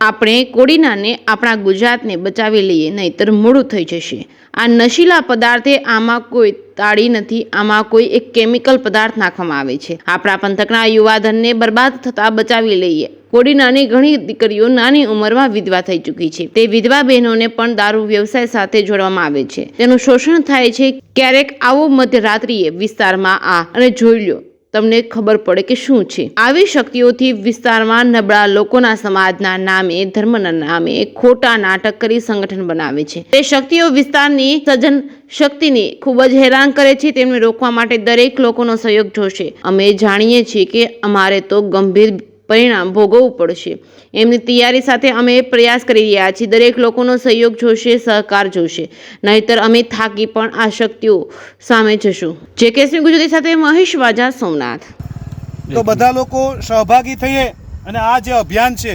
આપણે કોડીનાને આપણા ગુજરાતને બચાવી લઈએ, નહીંતર મોડું થઈ જશે। આ નશીલા પદાર્થે આમાં કોઈ તાળી નથી, આમાં કોઈ એક કેમિકલ પદાર્થ નાખવામાં આવે છે। આપણા પંથકના યુવાધનને બરબાદ થતાં બચાવી લઈએ। કોડીનાની ઘણી દીકરીઓ નાની ઉંમરમાં વિધવા થઈ ચૂકી છે। તે વિધવા બહેનોને પણ દારૂ વ્યવસાય સાથે જોડવામાં આવે છે, તેનું શોષણ થાય છે। ક્યારેક આવો મધ્યરાત્રિએ વિસ્તારમાં અને જોઈ લો, તમને ખબર પડે કે શું છે। આવી શક્તિઓથી વિસ્તારમાં નબળા લોકોના સમાજના નામે, ધર્મના નામે ખોટા નાટક કરી સંગઠન બનાવે છે। તે શક્તિઓ વિસ્તારની સજ્જન શક્તિને ખૂબ જ હેરાન કરે છે। તેમને રોકવા માટે દરેક લોકોનો સહયોગ જોશે। અમે જાણીએ છીએ કે અમારે તો ગંભીર પરિણામ ભોગવવું પડશે। એમની તૈયારી સાથે અમે પ્રયાસ કરી રહ્યા છીએ। દરેક લોકોનો સહયોગ જોશે, સહકાર જોશે, નહીતર અમે થાકી પણ આ શક્તિઓ સામે જશું। જે કેસરી ગુજરાતી સાથે મહેશ વાજા, સોમનાથ। તો બધા લોકો સહભાગી થઈએ અને આ જે અભિયાન છે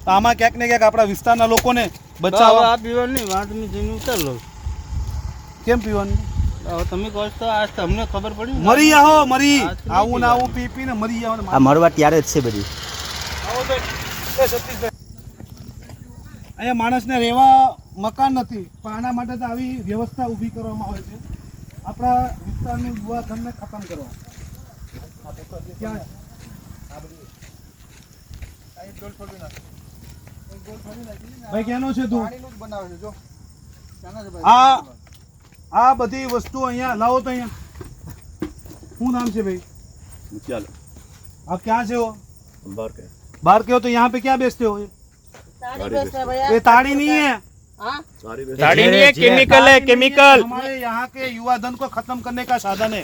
આમાં ક્યાંક ને ક્યાંક આપણા વિસ્તારના લોકોને બચાવવા। આ પીવાની વાત મેં જઈને ઉતાર લો। કેમ પીવાનું? તમે કહો તો આજ તમને ખબર પડી મરી આવો, મરી આવું ના આવું પી પીને મરી આવો। આ મરવા ત્યારે જ છે બધી। આવો ભાઈ, સતીશભાઈ, અહીંયા માણસને રહેવા મકાન નથી, પણ આના માટે તો આવી વ્યવસ્થા ઊભી કરવામાં આવે છે આપણા વિસ્તારનું યુવાધનને ખતમ કરવા। ક્યાં ભાઈ ક્યાંનો છે તું? આ બધી વસ્તુ અહીંયા લાવો તો અહીંયા શું નામ છે भाई? चलो आप क्या से हो? बाहर के बाहर के हो तो यहाँ पे क्या बेचते हो? ये ताड़ी नहीं है, साड़ी नहीं है, केमिकल है, केमिकल। हमारे यहाँ के युवा धन को खत्म करने का साधन है।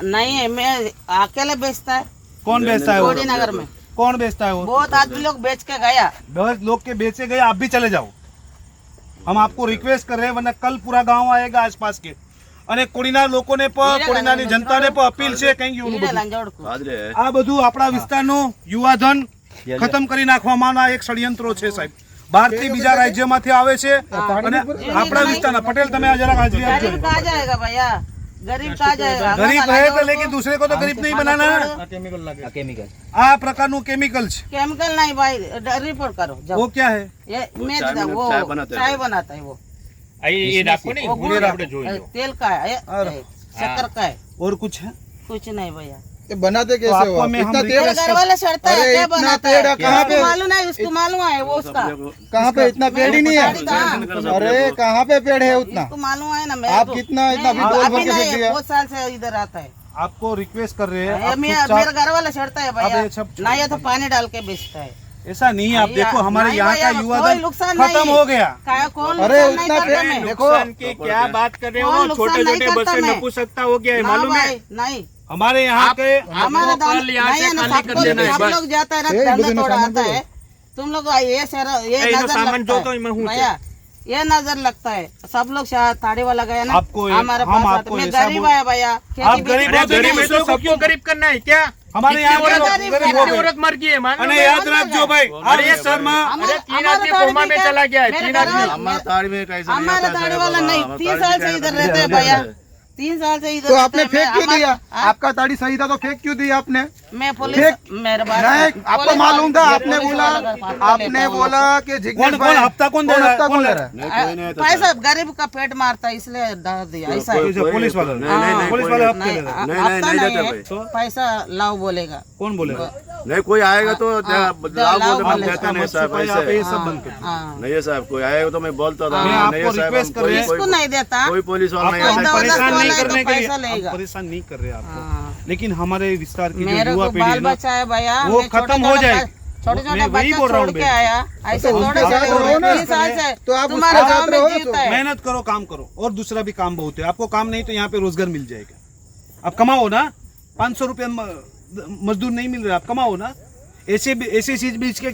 नहीं है, मैं अकेले बेचता है। कौन बेचता है वो? कोडीनगर में कौन बेचता है वो? बहुत आदमी लोग बेच के गया। बहुत लोग के बेचे गए, आप भी चले जाओ। हम आपको रिक्वेस्ट कर रहे हैं, वरना कल पूरा गांव आएगा आसपास के। અને કોડીનાર લોકોને પણ, કોડીનારની જનતાને પણ અપીલ છે કંઈ આ બધું આપણા વિસ્તારનું યુવાધન ખતમ કરી નાખવાના એક ષડયંત્રો છે સાહેબ। બહારથી બીજા રાજ્યમાંથી આવે છે અને આપણા વિસ્તારના પટેલ તમે આ જરા હાજરી આપજો। कहाँ जाएगा भैया? गरीब कहाँ जाएगा? गरीब है तो लेकिन दूसरे को तो गरीब नहीं बनाना। કેમિકલ આ પ્રકારનું કેમિકલ છે। केमिकल नहीं भाई, रिपोर्ट करो जाओ। वो क्या है? ये मैं वो चाय बनाता है वो। ये डाको नहीं, वो गुड़ गुड़ आपने जोई लो। तेल का है, शक्कर का है, और कुछ है? कुछ नहीं भैया। ये बनाते कैसे आपको हो? में हम इतना तेल मेरे घर वाले सड़ता है, क्या इतना बनाता पेड़ है? कहाँ पे? उसको मालूम है, उसको मालूम है वो उसका। कहाँ पे इतना पेड़ ही नहीं है? अरे कहाँ पे पेड़ है उतना? उसको मालूम है ना। मेरे आप को कितना इतना नहीं, भी बोल अभी के नहीं, फेंक दिया? बहुत साल से इधर आता है। आपको रिक्वेस्ट कर रहे हैं, ये आप मेरा चुपचाप- घर वाला सड़ता है भैया, अब ये सब ना ये तो पानी डाल के बेचता है। ऐसा नहीं है। आप नहीं, देखो हमारे नहीं यहाँ का भैया, युवा कोई धन नुकसान खत्म नहीं। हो गया। कौन अरे नुकसान नहीं उतना करता पेड़ मैं? देखो, की क्या बात कर रहे कौन हो? नुकसान छोटे नहीं छोटे करता बच्चे मैं? नपुंसकता हो गया है, ना मालूम है? भाई, नहीं हमारे यहाँ के हमारा दाम कल यहाँ से नहीं है ना, खाली कर देना है, सब बस। लोग जाता है ना, एक धंधा दूसरे थोड़ा सामान आता दो। है। तुम लोग ये सारा ये इनो नजर सामान जो लगता तो है मैं हूँ भैया, ये नजर लगता है। सब लोग ताड़ी वाला गया ना, आपको एक- हमारे हम पास आपको मैं ऐसा गरीब बोल- है भैया। आप गरीब अरे हो तो गरीब है तो सबको गरीब करना है क्या? हमारे यहाँ के लोग गरीब गरीब हो कितनी गए। औरत मर गई है, मालूम અને है? યાદ રાખજો ભાઈ, अरे આ શહેરમાં अरे तीन आदमी कोमा में चला गया है, तीन आदमी। हमारा ताड़ी वाला नहीं, 3 साल से इधर रहते हैं भैया, 3 साल से इधर तो रहते आपने हैं। फेंक क्यों हमारा- दिया? हाँ? आपका ताड़ी सही था तो फेंक क्यों दिया आपने? मैं पुलिस फेंक- मेरे बात नहीं, आपको पुलिस मालूम था, वाले- आपने पुलिस बोला, वाला का फायदा आपने लेता हूँ। बोला कि कौन जिग्नेश कौन हफ्ता कौन दे रहा है? हफ्ता कौन कौन ले ले रहा रहा है? है? पैसा गरीब का पेट मारता है इसलिए डाल दिया ऐसा है। जो पुलिस वाला पुलिस वाले हफ्ते नहीं ले रहे हैं। हफ्ता नहीं है, पैसा लाओ बोलेगा। कौन बोलेगा? नहीं कोई आएगा तो हाँ, लाभ लाभ बोलते हम बोलेगा। कहते नहीं साहब यहाँ पे ये ऐसे सब बंद कर दो। हाँ, नहीं है साहब, कोई आएगा तो मैं बोलता था मैं नहीं आपको है साहब, रिक्वेस्ट कर रहे हैं। इसको नहीं देता, कोई पुलिस वाला नहीं आपको आता। हम जबरदस्त परेशान नहीं वाला है तो करने के लिए पैसा हम लेगा। परेशान नहीं कर रहे आपको, हाँ। लेकिन हमारे विस्तार की जो मेरे युवा को पीढ़ी है बाल ना, बच्चा है भैया, वो मैं खत्म हो जाए। छोटे मैं छोटे वही बच्चा बोल रहा हूँ छोड़ के बहन। आया ऐसे तो थोड़े उसके से साथ रहो ना। 3 साल से तो आप तुम्हारे उसके गाँव साथ में रहो जीता तो है। मेहनत करो, काम करो, और दूसरा भी काम बहुत है। आपको काम नहीं तो यहाँ पे रोजगार मिल जाएगा। आप कमाओ ना, 500 रुपये मजदूर नहीं मिल रहा, आप कमाओ ना। ऐसे चीज बीच के